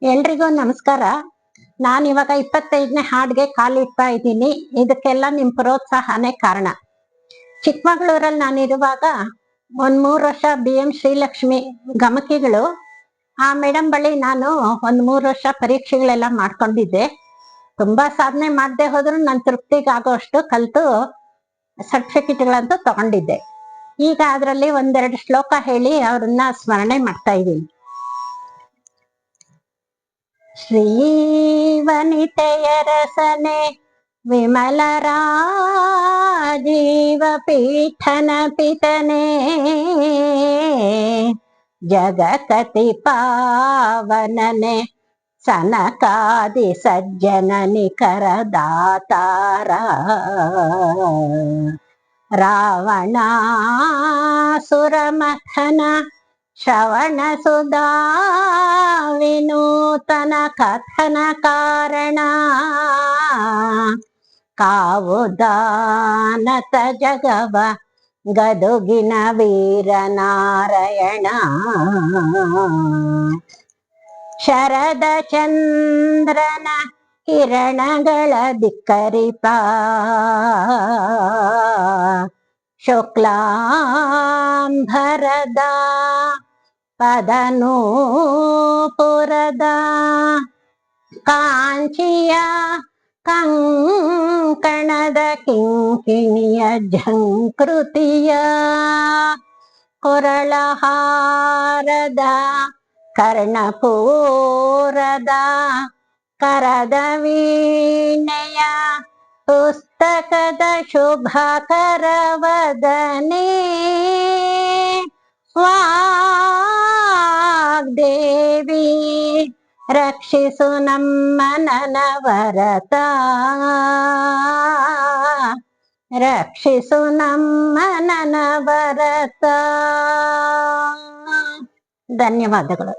ಎಲ್ರಿಗೂ ನಮಸ್ಕಾರ. ನಾನಿವಾಗ 25ನೇ ಹಾಡ್ಗೆ ಕಾಲಿಡ್ತಾ ಇದ್ದೀನಿ. ಇದಕ್ಕೆಲ್ಲ ನಿಮ್ ಪ್ರೋತ್ಸಾಹನೇ ಕಾರಣ. ಚಿಕ್ಕಮಗಳೂರಲ್ಲಿ ನಾನಿರುವಾಗ ಒಂದ್ 3 ವರ್ಷ BM ಶ್ರೀಲಕ್ಷ್ಮಿ ಗಮಕಿಗಳು ಆ ಮೇಡಮ್ ಬಳಿ ನಾನು ಒಂದ್ 3 ವರ್ಷ ಪರೀಕ್ಷೆಗಳೆಲ್ಲ ಮಾಡ್ಕೊಂಡಿದ್ದೆ. ತುಂಬಾ ಸಾಧನೆ ಮಾಡದೆ ಹೋದ್ರು ನನ್ ತೃಪ್ತಿಗಾಗುವಷ್ಟು ಕಲ್ತು ಸರ್ಟಿಫಿಕೇಟ್ಗಳಂತೂ ತಗೊಂಡಿದ್ದೆ. ಈಗ ಅದರಲ್ಲಿ ಒಂದೆರಡು ಶ್ಲೋಕ ಹೇಳಿ ಅವ್ರನ್ನ ಸ್ಮರಣೆ ಮಾಡ್ತಾ ಇದ್ದೀನಿ. ಶ್ರೀವನಿತೆಯ ರಸನೆ ವಿಮಲ ರಾಜೀವ ಪೀಠನ ಪಿತನೆ ಜಗಕತಿ ಪಾವನನೆ ಸನಕಾದಿ ಸಜ್ಜನ ನಿಖರ ದಾತಾರ ರಾವಣಾಸುರಮಥನ ಶ್ರವಣ ಸುಧಾ ವಿನೂತನ ಕಥನ ಕಾರಣ ಕಾವುದಾನತ ಜಗವ ಗದುಗಿನ ವೀರನಾರಾಯಣ ಶರದ ಚಂದ್ರನ ಕಿರಣಗಳ ಧಿಕ್ಕರಿಪ ಶುಕ್ಲಾಂಬರದ ಪದನೂಪುರದ ಕಾಂಚಿಯ ಕಂಕಣದ ಕಿಂಕಿಣಿಯ ಝಂಕೃತಿಯ ಕೊರಳಹಾರದ ಕರ್ಣಪೂರದ ಕರದ ವೀಣೆಯ ಪುಸ್ತಕದ ಶುಭಕರವದನೆ ವಾಗ್ದೇವಿ ರಕ್ಷಿಸು ನಮ್ಮ ನನವರತ ರಕ್ಷಿಸು ನಮ್ಮ ನನವರತ. ಧನ್ಯವಾದಗಳು.